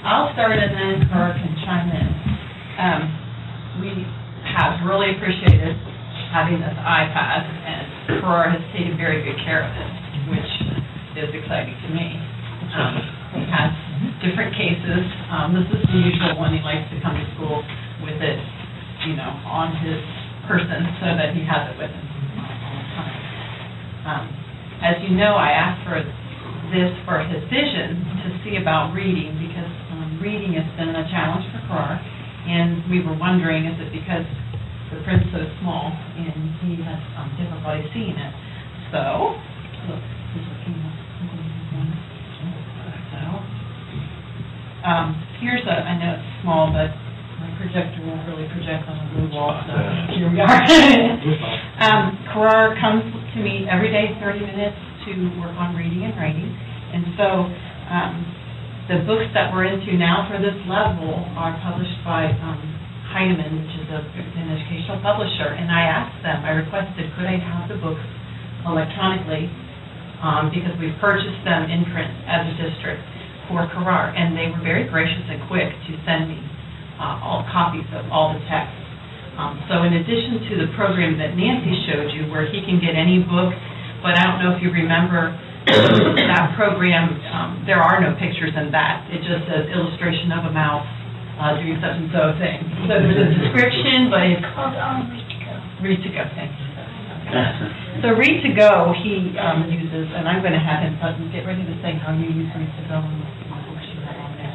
I'll start and then Karar can chime in. We have really appreciated having this iPad, and Karar has taken very good care of it, which is exciting to me. He has different cases. This is the usual one. He likes to come to school with it, on his person so that he has it with him all the time. As you know, I asked for this for his vision to see about reading, because reading has been a challenge for Karar, and we were wondering, is it because the print's so small and he has difficulty seeing it? So, look, he's looking up. Here's I know it's small, but my projector won't really project on the blue wall, so here we are. Karar comes to me every day, 30 minutes, to work on reading and writing. And so the books that we're into now for this level are published by Heinemann, which is an educational publisher. And I asked them, I requested, could I have the books electronically, because we've purchased them in print as a district for Karar, and they were very gracious and quick to send me all copies of all the texts. So in addition to the program that Nancy showed you, where he can get any book, but I don't know if you remember that program, there are no pictures in that. It just says illustration of a mouse doing such and so thing. So there's a description, but it's called Read to Go. Read to Go, thank you. So Read to Go, he uses, and I'm going to have him get ready to say how you use Read to Go and what books you have on there.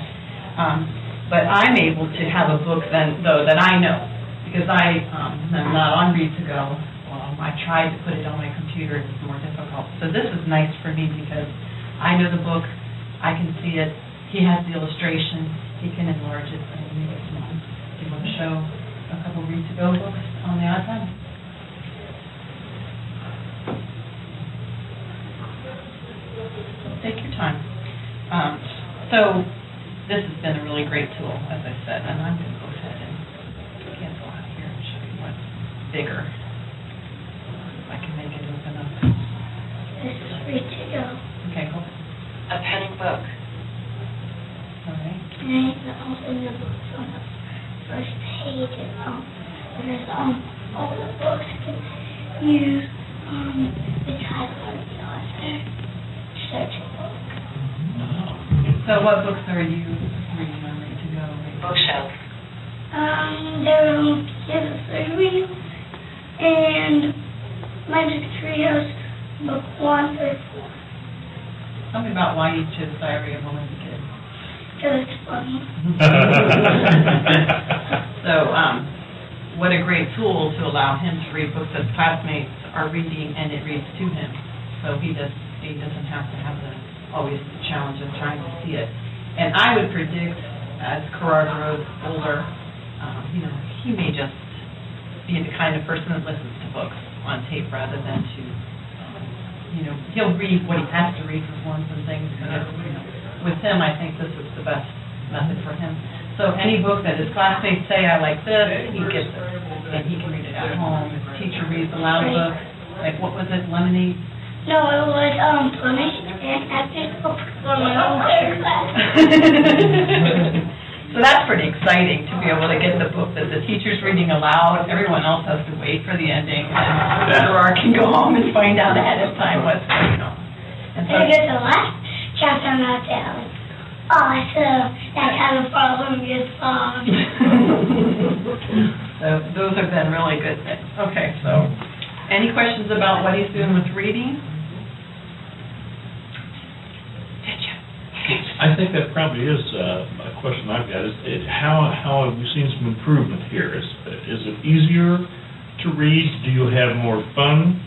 But I'm able to have a book then, though, that I know, because I'm not on Read to Go. I tried to put it on my computer, and it's more difficult. So this is nice for me because I know the book, I can see it, he has the illustration, he can enlarge it and make it small. Do you want to show a couple Read to Go books on the iPad? Take your time. So this has been a really great tool, as I said, and I'm going to go ahead and cancel out here and show you what's bigger. If I can make it open up. This is Read to Go. Okay, cool. A penning book. All right. And then you can open the books on the first page, and there's all the books you can use the title of the author. Search a book. So what books are you reading on Read to Go? Bookshelf. There's a real and Magic Trios, book 1 through 4. Tell me about why you chose Diary of a Wimpy Kid. Because it's funny. So, what a great tool to allow him to read books that classmates are reading, and it reads to him. So he doesn't have to have always the challenge of trying to see it. And I would predict, as Karar grows older, he may just be the kind of person that listens to books on tape rather than to, he'll read what he has to read for forms and things. With him, I think this is the best method for him. So any book that his classmates say, I like this, he gets it. And he can read it at home. His teacher reads aloud book. Like, what was it, Lemonade? No, it was punished and epic for my own class. So that's pretty exciting to be able to get the book that the teacher's reading aloud. Everyone else has to wait for the ending. And Karar can go home and find out ahead of time what's going on. And so I get the last chapter on that down. Awesome. That kind of problem gets solved. So those have been really good things. Okay, so any questions about what he's doing with reading? I think that probably is a question I've got. How have we seen some improvement here? Is it easier to read? Do you have more fun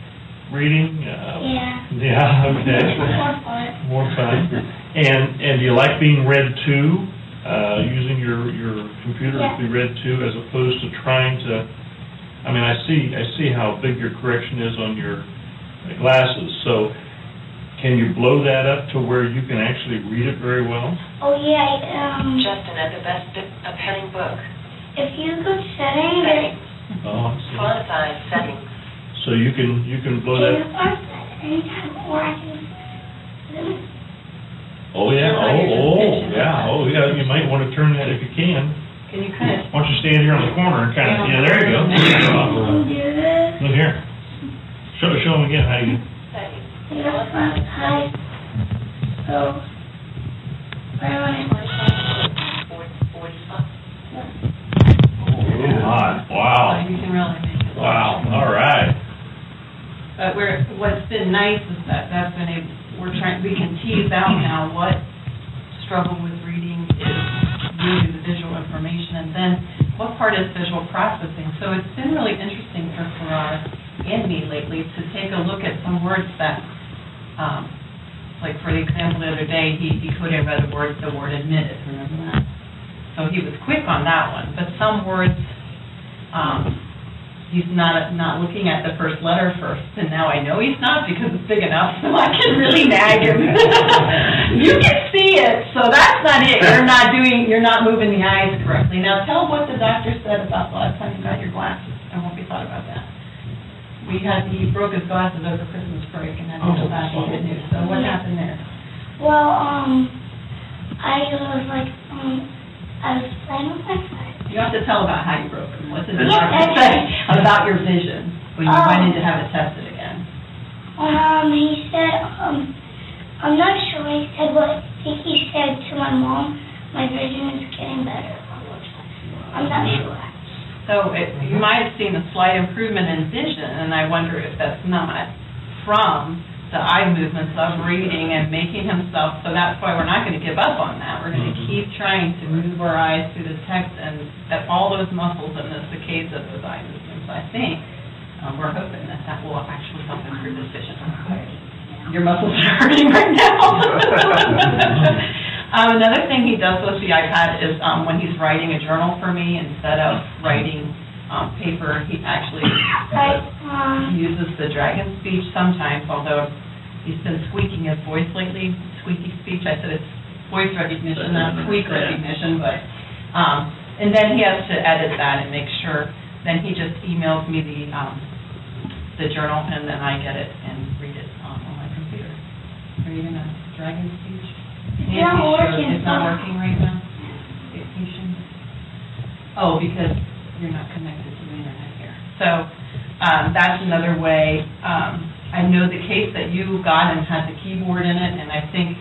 reading? Yeah. Yeah, okay. More fun. And do you like being read to, using your computer to be read to, as opposed to trying to, I see how big your correction is on your glasses, so can you blow that up to where you can actually read it very well? Oh, yeah. Justin, at the best, a penning book. If you go to settings. Oh, I see. Font size settings. So you can blow that. Anytime, or I can. Oh, yeah, How your transition is. yeah, you might want to turn that if you can. Can you kind of, Why don't you stand here on the corner and kind of, yeah, there you go. Can you do this? Look here. Show them again how you, Here's my height. So, where am I? 45. oh, my, wow, you can really make it. wow, all right. But what's been nice is that we can tease out now what struggle with reading is really the visual information, and then what part is visual processing. So it's been really interesting for Karar and me lately to take a look at some words that, like for the example the other day, he couldn't read the word admitted, remember that? So he was quick on that one, but some words, he's not looking at the first letter first, and now I know he's not because it's big enough, so I can really nag him. You can see it, so that's not it. You're not moving the eyes correctly. Now tell what the doctor said about the last time you got your glasses. I won't be thought about that. He broke his glasses over Christmas break, and then he was back in good news. So what happened there? Well, I was like, I was playing with my friend. You have to tell about how you broke them. What did the Yeah, doctor that's say right. about your vision when you went in to have it tested again? He said, I'm not sure what he said, but I think he said to my mom, my vision is getting better. I'm not sure. So you might have seen a slight improvement in vision, and I wonder if that's not from the eye movements of reading and making himself, so that's why we're not going to give up on that. We're going to keep trying to move our eyes through the text and at all those muscles and the saccades of those eye movements. I think we're hoping that will actually help improve his vision. Your muscles are hurting right now. Another thing he does with the iPad is when he's writing a journal for me, instead of writing paper, he actually uses the dragon speech sometimes, although he's been squeaking his voice lately, squeaky speech. I said it's voice recognition, not squeak recognition, but, and then he has to edit that and make sure, then he just emails me the journal, and then I get it and read it on my computer. Are you going to dragon speech? It's not working. It's not working right now? Dictation? Oh, because you're not connected to the internet here. So that's another way. I know the case that you got and had the keyboard in it, and I think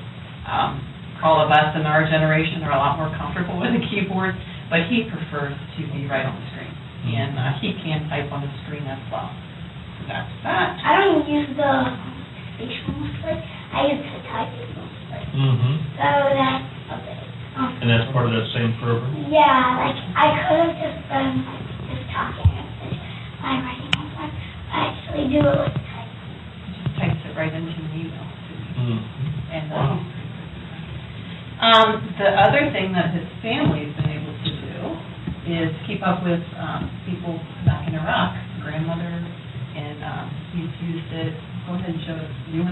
all of us in our generation are a lot more comfortable with a keyboard, but he prefers to be right on the screen. And he can type on the screen as well. So that's that. I don't use the speech mostly. I use the typing mostly. So that's a bit. And that's part of that same program? Yeah, like I could have just been just talking and I'm writing on one. I actually do it with typing. Just types it right into an email. And Wow. the other thing that his family's been able to do is keep up with people back in Iraq, grandmother, and he's used it. Go ahead and show us. You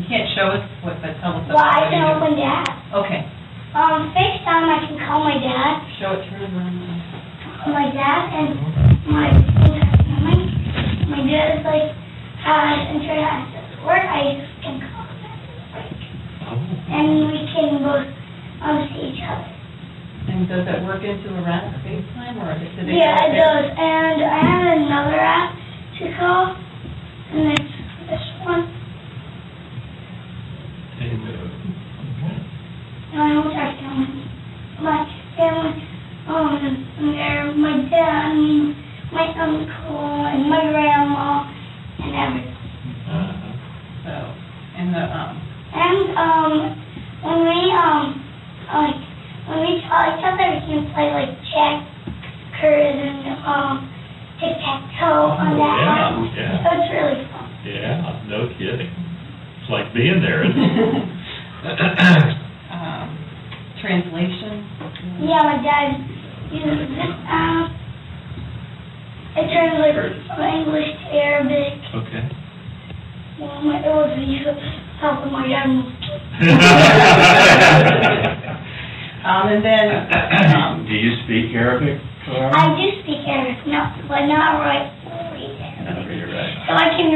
can't show us but tell us Well, I what can you do. open that. Okay. FaceTime, I can call my dad. Show it to him. My dad and my dad is like has internet access to work. I just can call him and we can both see each other. And does it work into Iraq FaceTime or is it? Yeah, it does. And I have another app to call, and it's this one. And I always have family. My family, and they're my dad, and my uncle, and my grandma, and everything. So, and the when we tell each other, we can play like checkers and tic-tac-toe on that app. Yeah. So it's really fun. Yeah, no kidding. It's like being there, isn't it? Translation. Yeah, my dad uses this app. It translates from English to Arabic. Okay. Well, it was helping my dad move. And then... Do you speak Arabic? I do speak Arabic, but not read Arabic. Not read it right. So I can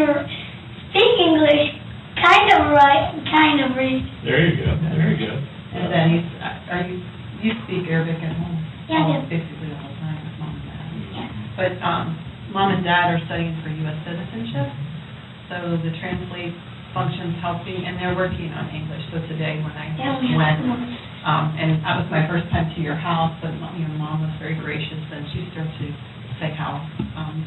speak English kind of write, kind of read. There you go, there you go. And then you speak Arabic at home? Yeah, I do. Basically the whole time with mom and dad. Yeah. But mom and dad are studying for U.S. citizenship, so the translate function's helping, and they're working on English. So today when I went, and that was my first time to your house, but mom was very gracious, and she started to say how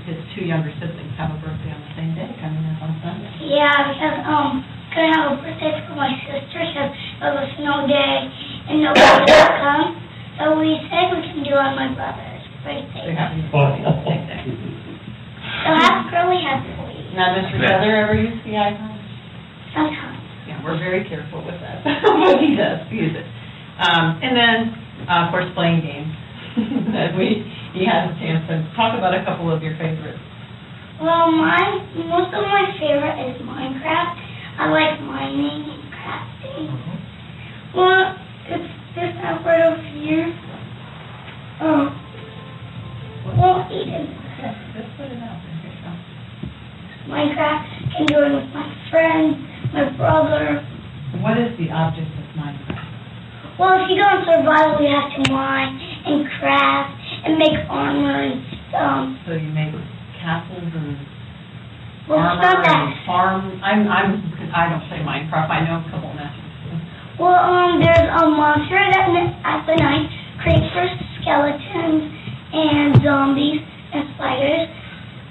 his two younger siblings have a birthday on the same day, coming up on Sunday. Yeah, because couldn't have a birthday for my sister because it was a snow day and nobody would come. So we said we can do it on my brother's birthday. They're having a party on the same day. So really happy for you. Now, does your brother ever use the iPhone? Sometimes. Yeah, we're very careful with that. But he does use it. And then, of course, playing games. He has a chance to talk about a couple of your favorites. Well, most of my favorite is Minecraft. I like mining and crafting. Well, it's this effort over here. Well, Eden. Just put it out there. Here you go. Minecraft, can do it with my friends, my brother. What is the object of Minecraft? Well, if you go in survival, you have to mine and craft and make armor and stuff. So you make castles and Well, it's armor not that. and farm. I don't play Minecraft. I know a couple methods. Well, there's a monster that at the night creates for skeletons and zombies and spiders.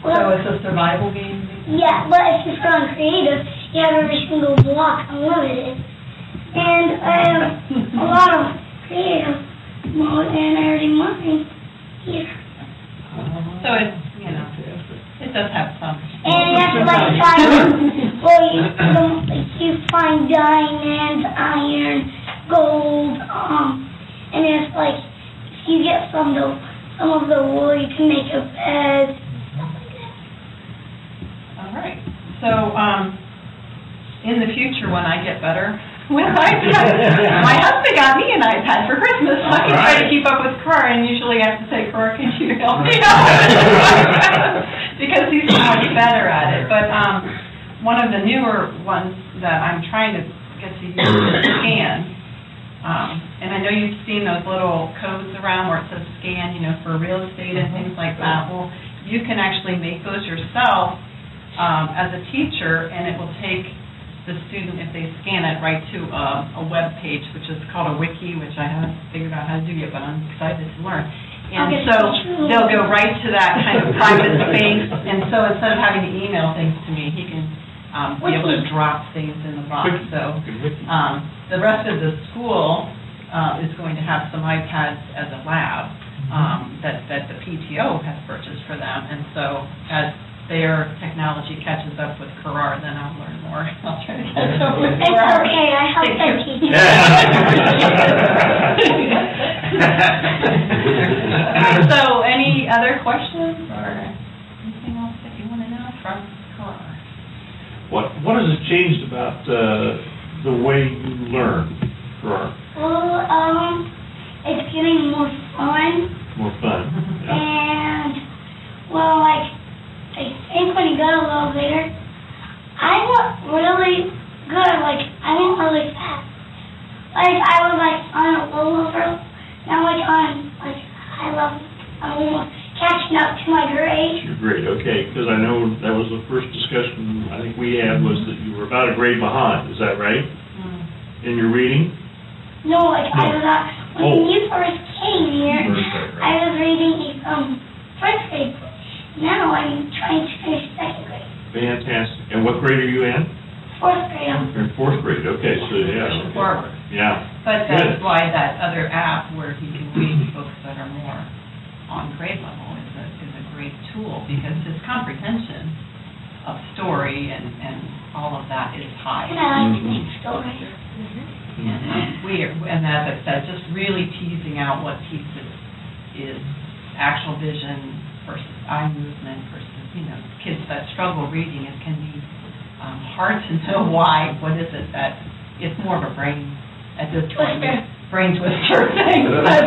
So it's a survival game? Yeah, but if you put on creative, you have every single block unlimited. And I have a lot of creative mode, and I already mine here. So it's, it does have some. And you have to find, well, you find diamonds, iron, gold, and it's like, if you get some of the wool, you can make a bed, stuff like that. All right. So, in the future, when I get better with iPad, my husband got me an iPad for Christmas, so I can try to keep up with Karar, and usually I have to say, Karar, can you help me out? Because he's so much better at it. But one of the newer ones that I'm trying to get to use is Scan. And I know you've seen those little codes around where it says Scan, for real estate and things like that. Well, you can actually make those yourself as a teacher, and it will take the student, if they scan it, right to a web page, which is called a wiki, which I haven't figured out how to do yet, but I'm excited to learn. And so they'll go right to that kind of private space, and so instead of having to email things to me, he can be able to drop things in the box. So the rest of the school is going to have some iPads as a lab that the PTO has purchased for them, and so as their technology catches up with Karar, then I'll learn more. I'll try to catch up with It's Karar. okay, I helped my teacher. So, any other questions or anything else that you want to know from Karar? What has changed about the way you learn, Karar? Well, it's getting more fun. More fun. Yeah. And, well, I think when you go to a little later, I went really good, I went really fast. I was, on a low level, now, on, high level. I'm almost catching up to my grade. Your grade, okay, because I know that was the first discussion I think we had, was that you were about a grade behind, is that right? In your reading? No, I was when you first came here, Right. I was reading first grade book. Now I'm trying to finish second grade. Fantastic. And what grade are you in? Fourth grade. You're in fourth grade, okay, so yeah. Pushing forward. Yeah. But that's why that other app where he can read books that are more on grade level is a great tool, because his comprehension of story and all of that is high. And I like to read stories. And as I said, just really teasing out what pieces is actual vision versus eye movement versus, kids that struggle reading, it can be hard to know why. What is it that, it's more of a brain, at this point, brain twister thing. But